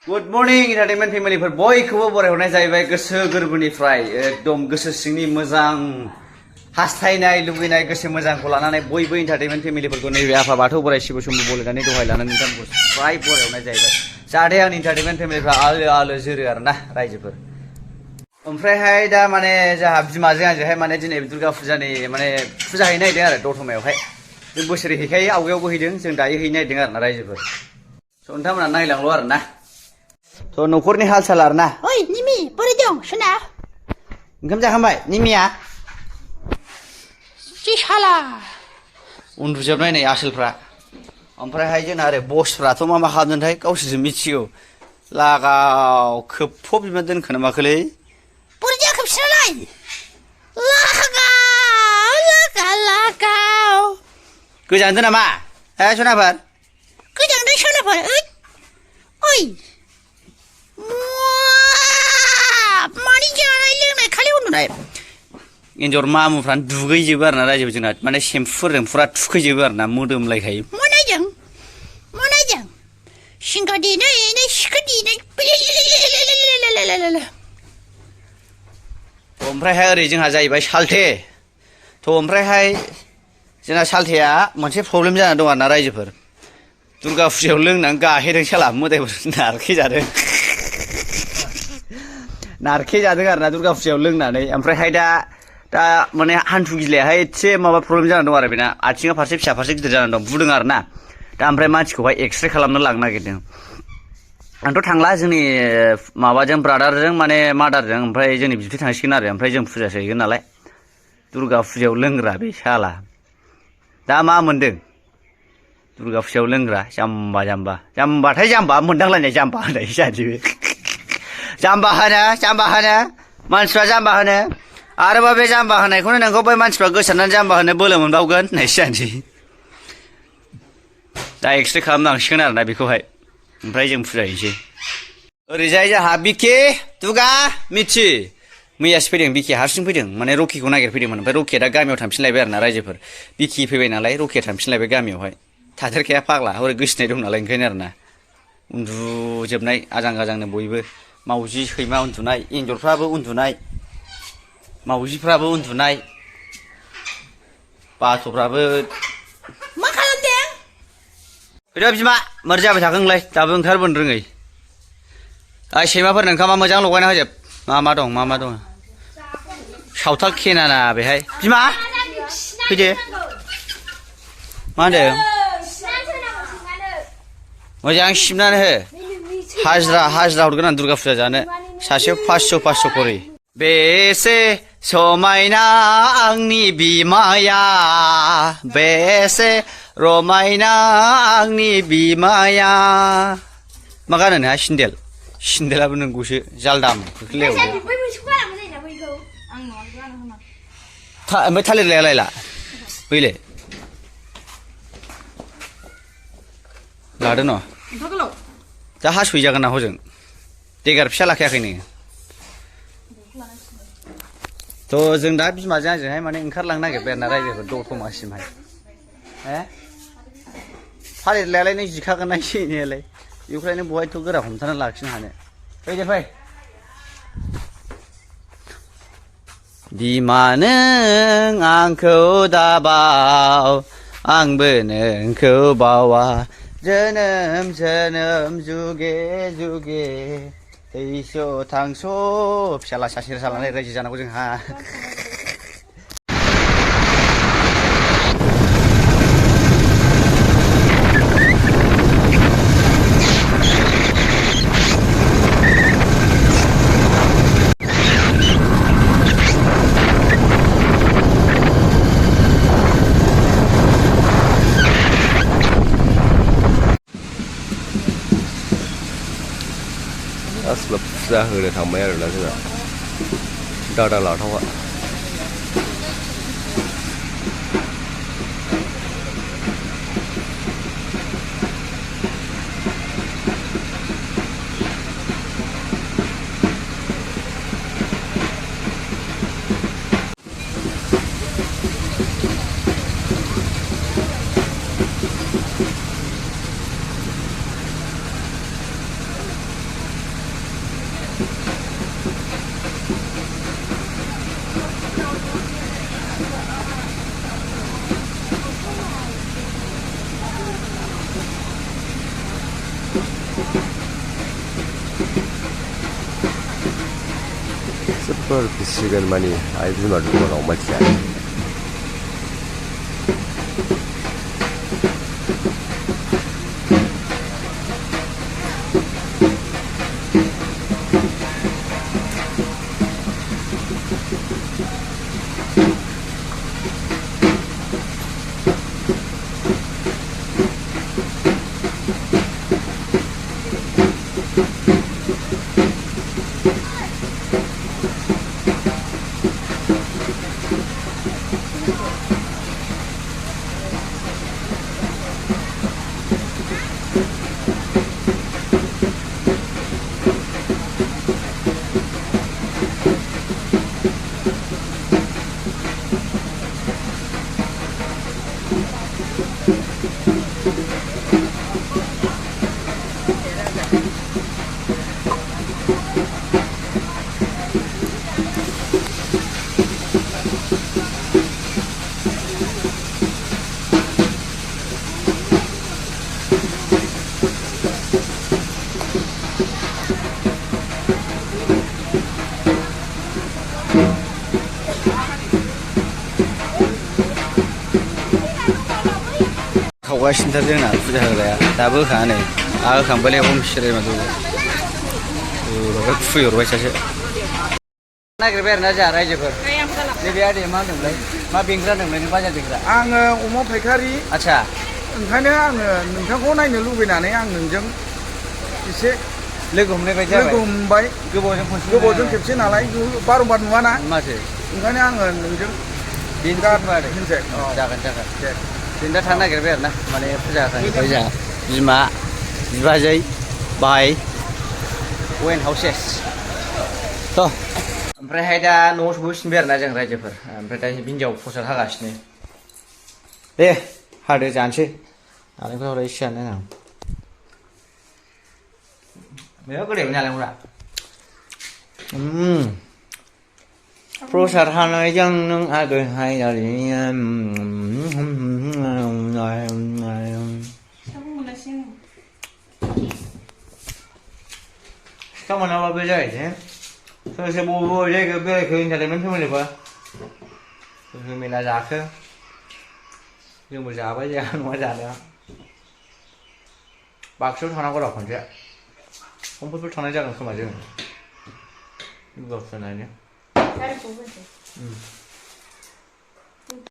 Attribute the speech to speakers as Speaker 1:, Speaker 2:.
Speaker 1: good morning entertainment फेमिलिफोर बयखौबो बरायहरनाय जाहैबाय गोसो गोरबोनिफ्राय एकदम गोसो सिंनि मोजां हास्थायनाय लुबैनाय गोसो मोजांखौ लानानै बयबो एन्टारटेनमेन्ट फेमिलिफोरखौ नैबे आफा बाथौ बोराइ शिब शम्भु बोलायनानै दहाय लानानै नोंथांखौ फ्राय बरायहरनाय जाहैबाय जाहाथे आंनि एन्टारटेनमेन्ट फेमिलिफ्रा आलो आलो जोरो आरोना रायजोफोर ओमफ्रायहाय दा माने जोंहा बिमाजों आंजोंहाय माने दिनै दुर्गा फुजानि माने फुजा हैनो नागिरदों आरो दतमायावहाय जों बोसोरै हैखायो आवगायावबो हैदों जों दायो हैनो नागिरदों आरोना रायजोफोर स' नोंथांमोना नायलांल' आरोना थ' न'खरनि हाल साल आरोना
Speaker 2: ओइ निमि बोरै दं सना
Speaker 1: ओंखाम जाखांबाय निमिया
Speaker 2: जि साला
Speaker 1: उन्दुजोबनाय नै आसोलफ्रा ओमफ्रायहाय जोंना ओरै बसफ्राथ' मा खालामदोंथाय गावसोरसो मिथिगौ लागाव खोबफबजोबना दोनखोना माखोलै
Speaker 2: बोरै जाखो बिसोरलाय लागाव
Speaker 1: गोजानदों नामा हे सनाफोर
Speaker 2: गोजांदों सनाफोर ओइ मानि जानाय लोंनाय खालि उन्दुनाय
Speaker 1: एन्जर मामुफ्रानो दुगैजोबो आरोना रायजोबो जोंना माने सेम्पुफोरजों फुरा थुखैजोबो आरोना मोदोमलायखायो
Speaker 2: मोनायजों सिंगा देनाय सिखा देनाय
Speaker 1: ओमफ्रायहाय ओरै जोंहा जाहैबाय सालथे थ' ओमफ्रायहाय जोंना सालथेया मोनसे प्रब्लेम जाना दं आरोना रायजोफोर दुर्गा फुजायाव लोंनानै गाहेदों साला मोदायफोर नारखेजादों नारखेजादों आरोना दुर्गा फुजायाव लोंनानै ओमफ्रायहाय दा माने हान्थु गिलायाहाय एसे माबा प्रब्लेम जाना दं आरो बेना आथिङा फारसे फिसा फारसे गिदिर जाना दं बुदों आरोना दा ओमफ्राय मानसिखौहाय एक्सरे खालामनो लांनो नागिरदों आंथ' थांला जोंनि माबाजों ब्रादारजों माने मादारजों ओमफ्राय जोंनि बिबथै थांसिगोन आरो ओमफ्राय जों फुजासो हैगोन नालाय दुर्गा फुजायाव लोंग्रा बे साला दा मा मोनदों दुर्गा फुजायाव लोंग्रा जाम्बाथाय जाम्बा मोनदांलायनाय जाम्बा होननाय जानोसै जाम्बा होनो मानसिफ्रा जाम्बा होनो आरोबा बे जाम्बा होनायखौनो नोंखौ बै मानसिफ्रा गोसारनानै जाम्बा होनो बोलो मोनबावगोन होननायसो जानोसै दा एक्सरे खालामनांसिगोन आरोना बेखौहाय ओमफ्राय जों फुजा हैनोसै ओरैजाय जोंहा बिके दुगा मिथि मैयासो फैदों बिके हारसिं फैदों माने रकिखौ नागिरफैदोंमोन ओमफ्राय रकिया दा गामियाव थांफिनलायबाय आरोना रायजोफोर बिकि फैबाय नालाय रकिया थांफिनलायबाय गामियावहाय थाथेरखाया फाग्ला हरै गोसोनाय दं नालाय ओंखायनो आरोना उन्दुजोबनाय आजां गाजांनो बयबो मावजि सैमा उन्दुनाय एन्जरफ्राबो उन्दुनाय मावजिफ्राबो उन्दुनाय बाथ'फ्राबो
Speaker 2: मा खालामदों
Speaker 1: फैदो बिमा मारै जाबाय थाखो नोंलाय दाबो ओंखारबोनो रोङै ओइ सैमाफोरनो ओंखामा मोजां लगायना होजोब मा दं सावथाल खेनाना बेहाय बिमा फैदो मा होनदों मोजां सिबनानै हो हाजिरा हरगोन आं दुर्गा फुजा जानो सासेयाव 500 करि बेसे समायना आंनि बिमाया बेसे रमायना आंनि बिमाया मा गानो नोंहा सिन्देलाबो नोंगौसो जालदाम खोख्लैयाव ओमफ्राय थालिर लायालायला बैले लादो न' दा हास'हैजागोन ना हजों देगार फिसा लाखायाखै नोङो थ' जों दा बिमाजों आंजोंहाय माने ओंखारलांनो नागिरबाय आरोना रायजोफोर दतमासिमहाय थालिर लायालाय नों जिखागोन ना एसे एनैयालाय बेनिफ्रायनो बहायथ' गोरा हमथाना लाखिनो हानो फैदो फै बिमा नों आंखौ दाबाव आंबो नोंखौ बावा जोनोम जुगे जुगे थैस' थांस' फिसाला सासे जानानै रायजो जानांगौ जोंहा
Speaker 3: आसोला फुजा होनो थांबाय आरोना जोंहा दादा लाथावा आलासिफोर फिसिगोन मानि आइ बिमा दखानाव मानसिया
Speaker 1: खावगासिनोथार जोंना फुजा होग्राया दाबो होखाङा नै आहा होखांबायलाय हम सिराय मा दङ खुफैहरबाय सासे नागिरबाय आरोना जोंहा रायजोफोर नैबे आदैया मा होनदोंमोनलाय मा बेंग्रा होनदोंमोनलाय नों बाजार बेंग्रा
Speaker 4: आङो अमा फायखारि
Speaker 1: आदसा
Speaker 4: ओंखायनो आङो नोंथांखौ नायनो लुबैनानै आं नोंजों एसे
Speaker 1: लोगो हमनाय बायदि जाबाय
Speaker 4: लोगो हमबाय गोबावजों खेबसे नालाय बारम्बार नुवाना
Speaker 1: माथो
Speaker 4: ओंखायनो आङो नोंजों
Speaker 1: जागोन जों दा थांनो नागिरबाय आरोना माने फुजा होखांबाय जोंहा बिमा बिबाजै बाहाय वेन हाउसेस थ' ओमफ्रायहाय दा न'आव सफैफिनबाय आरोना जों रायजोफोर ओमफ्राय दा हिन्जाव प्रसाद हागासिनो दे हादो जानोसै नालेंखर हरै एसे जानो आं बेयाव गोदैमोन नालेंखरा प्रसाद हानायजों नों आगै हायनानै सिखा मोनाबाबो जाहैदों सोर सोर बबे बबे जायगायाव बेरायखो होनना थादोंमोन फेमिलिफोर सोर मेला जाखो जोंबो जाबाय जाया नङा जानाया बाक्सायाव थांनांगौ र' खनसे समफोरफोर थांनाय जागोन खोमा जोङो गावसोर नायनो